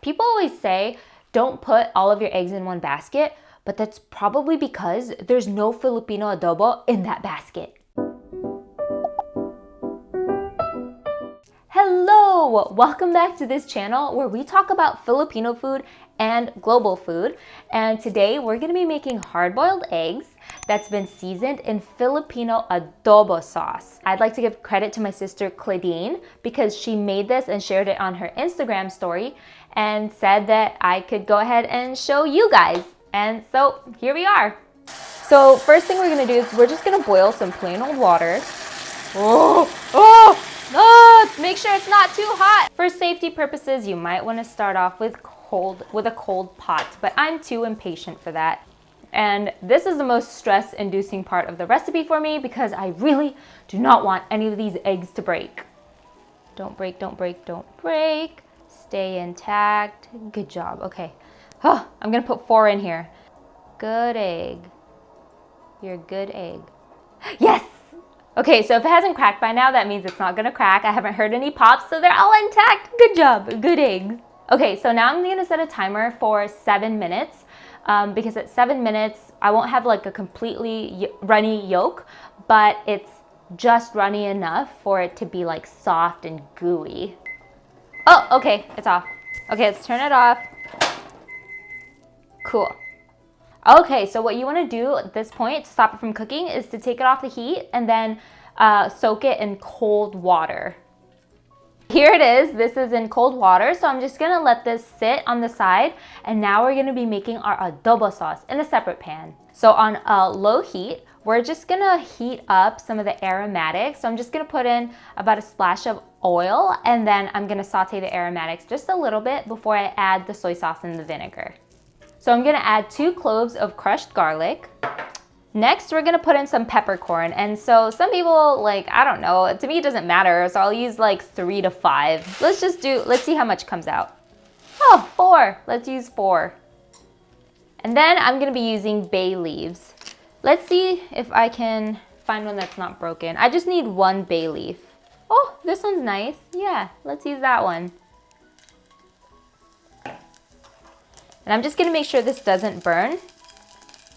People always say, don't put all of your eggs in one basket, but that's probably because there's no Filipino adobo in that basket. Hello! Welcome back to this channel where we talk about Filipino food and global food. And today we're gonna be making hard-boiled eggs that's been seasoned in Filipino adobo sauce. I'd like to give credit to my sister Claudine because she made this and shared it on her Instagram story and said that I could go ahead and show you guys. And so here we are. So first thing we're gonna do is we're just gonna boil some plain old water. Make sure it's not too hot. For safety purposes, you might want to start off with a cold pot, but I'm too impatient for that. And this is the most stress-inducing part of the recipe for me because I really do not want any of these eggs to break. Don't break, don't break, don't break. Stay intact. Good job. Okay. Oh, I'm gonna put 4 in here. Good egg. You're a good egg. Yes! Okay, so if it hasn't cracked by now, that means it's not gonna crack. I haven't heard any pops, so they're all intact. Good job, good eggs. Okay, so now I'm gonna set a timer for 7 minutes because at 7 minutes, I won't have like a completely runny yolk, but it's just runny enough for it to be like soft and gooey. Oh, okay, it's off. Okay, let's turn it off. Cool. Okay, so what you want to do at this point to stop it from cooking is to take it off the heat and then soak it in cold water. Here it is. This is in cold water, so I'm just going to let this sit on the side, and now we're going to be making our adobo sauce in a separate pan. So on a low heat, we're just going to heat up some of the aromatics. So I'm just going to put in about a splash of oil, and then I'm going to saute the aromatics just a little bit before I add the soy sauce and the vinegar. So I'm gonna add 2 cloves of crushed garlic. Next, we're gonna put in some peppercorn. And so some people, like, I don't know, to me it doesn't matter. So I'll use like 3 to 5. Let's see how much comes out. Oh, 4, let's use 4. And then I'm gonna be using bay leaves. Let's see if I can find one that's not broken. I just need 1 bay leaf. Oh, this one's nice. Yeah, let's use that one. And I'm just gonna make sure this doesn't burn.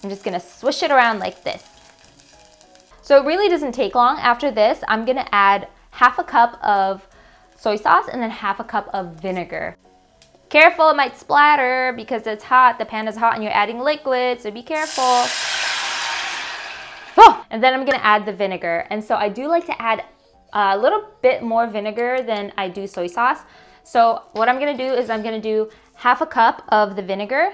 I'm just gonna swish it around like this. So it really doesn't take long. After this, I'm gonna add half a cup of soy sauce and then half a cup of vinegar. Careful, it might splatter because it's hot. The pan is hot and you're adding liquid, so be careful. Oh! And then I'm gonna add the vinegar. And so I do like to add a little bit more vinegar than I do soy sauce. So what I'm gonna do is I'm gonna do half a cup of the vinegar,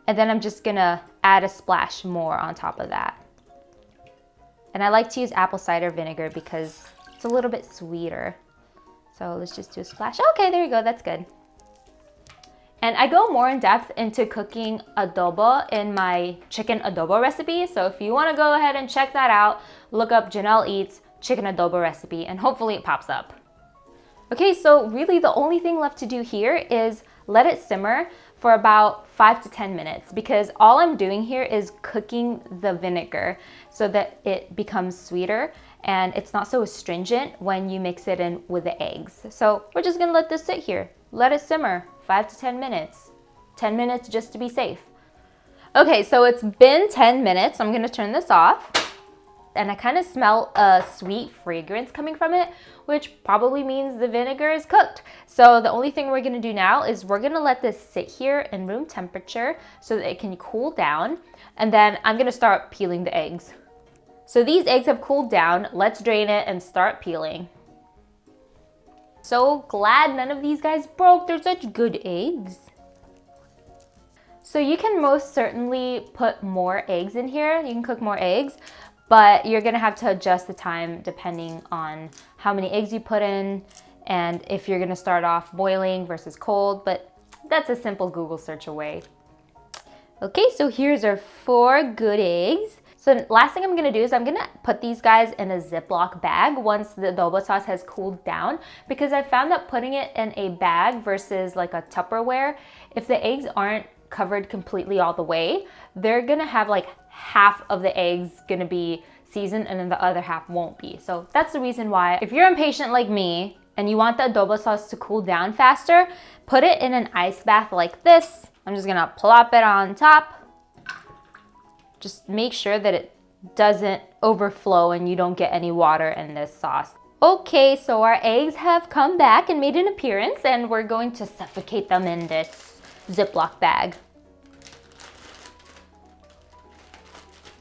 and then I'm just gonna add a splash more on top of that. And I like to use apple cider vinegar because it's a little bit sweeter. So let's just do a splash. Okay, there you go, that's good. And I go more in depth into cooking adobo in my chicken adobo recipe. So if you wanna go ahead and check that out, look up Janelle Eats chicken adobo recipe and hopefully it pops up. Okay, so really the only thing left to do here is let it simmer for about 5 to 10 minutes because all I'm doing here is cooking the vinegar so that it becomes sweeter and it's not so astringent when you mix it in with the eggs. So we're just gonna let this sit here. Let it simmer 5 to 10 minutes. 10 minutes just to be safe. Okay, so it's been 10 minutes. I'm gonna turn this off. And I kind of smell a sweet fragrance coming from it, which probably means the vinegar is cooked. So the only thing we're gonna do now is we're gonna let this sit here in room temperature so that it can cool down. And then I'm gonna start peeling the eggs. So these eggs have cooled down. Let's drain it and start peeling. So glad none of these guys broke. They're such good eggs. So you can most certainly put more eggs in here. You can cook more eggs, but you're gonna have to adjust the time depending on how many eggs you put in and if you're gonna start off boiling versus cold, but that's a simple Google search away. Okay, so here's our 4 good eggs. So last thing I'm gonna do is I'm gonna put these guys in a Ziploc bag once the adobo sauce has cooled down because I found that putting it in a bag versus like a Tupperware, if the eggs aren't covered completely all the way, they're gonna have like half of the eggs gonna be seasoned and then the other half won't be. So that's the reason why, if you're impatient like me, and you want the adobo sauce to cool down faster, put it in an ice bath like this. I'm just gonna plop it on top. Just make sure that it doesn't overflow and you don't get any water in this sauce. Okay, so our eggs have come back and made an appearance, and we're going to suffocate them in this Ziploc bag.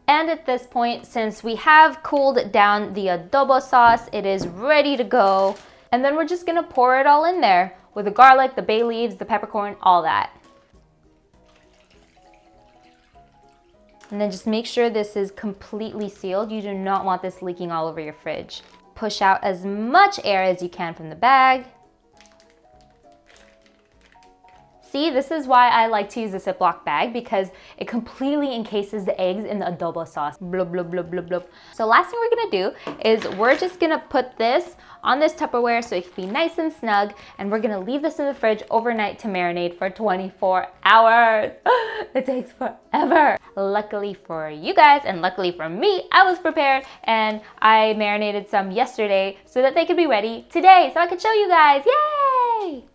And at this point, since we have cooled down the adobo sauce, it is ready to go. And then we're just gonna pour it all in there with the garlic, the bay leaves, the peppercorn, all that. And then just make sure this is completely sealed. You do not want this leaking all over your fridge. Push out as much air as you can from the bag. See, this is why I like to use a Ziploc bag, because it completely encases the eggs in the adobo sauce. Blub, blub, blub, blub, blub. So last thing we're gonna do is we're just gonna put this on this Tupperware so it can be nice and snug, and we're gonna leave this in the fridge overnight to marinate for 24 hours. It takes forever. Luckily for you guys, and luckily for me, I was prepared, and I marinated some yesterday so that they could be ready today so I could show you guys. Yay!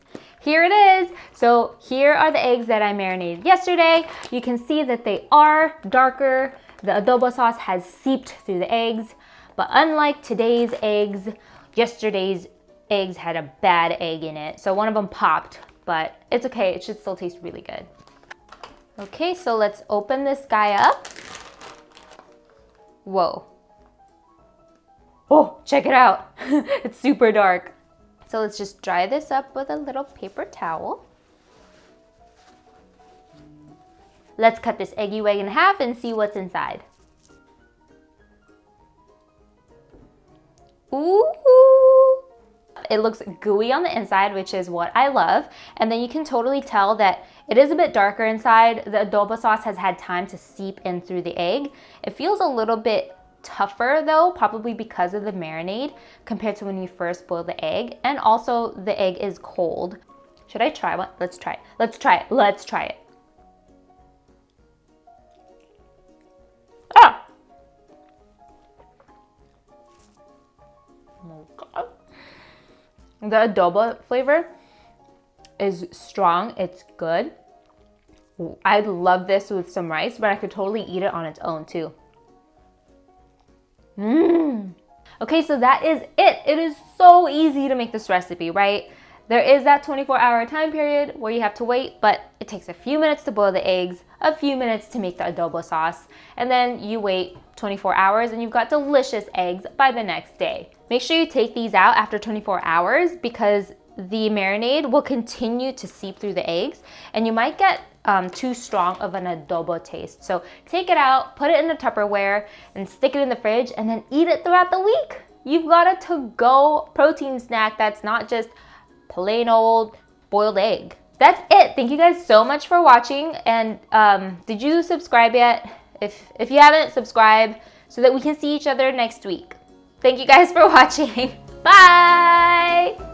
Here it is. So here are the eggs that I marinated yesterday. You can see that they are darker. The adobo sauce has seeped through the eggs, but unlike today's eggs, yesterday's eggs had a bad egg in it. So one of them popped, but it's okay. It should still taste really good. Okay, so let's open this guy up. Whoa. Oh, check it out. It's super dark. So let's just dry this up with a little paper towel. Let's cut this eggy wag in half and see what's inside. Ooh! It looks gooey on the inside, which is what I love. And then you can totally tell that it is a bit darker inside. The adobo sauce has had time to seep in through the egg. It feels a little bit tougher though, probably because of the marinade compared to when we first boiled the egg. And also the egg is cold. Should I try one? Let's try it. Let's try it. Let's try it. Ah! Oh God. The adobo flavor is strong. It's good. I'd love this with some rice, but I could totally eat it on its own too. Okay, so that is it. It is so easy to make this recipe, right? There is that 24-hour time period where you have to wait, but it takes a few minutes to boil the eggs, a few minutes to make the adobo sauce, and then you wait 24 hours and you've got delicious eggs by the next day. Make sure you take these out after 24 hours because the marinade will continue to seep through the eggs and you might get too strong of an adobo taste. So take it out, put it in a Tupperware and stick it in the fridge and then eat it throughout the week. You've got a to-go protein snack that's not just plain old boiled egg. That's it. Thank you guys so much for watching. And did you subscribe yet? If you haven't, subscribe so that we can see each other next week. Thank you guys for watching. Bye!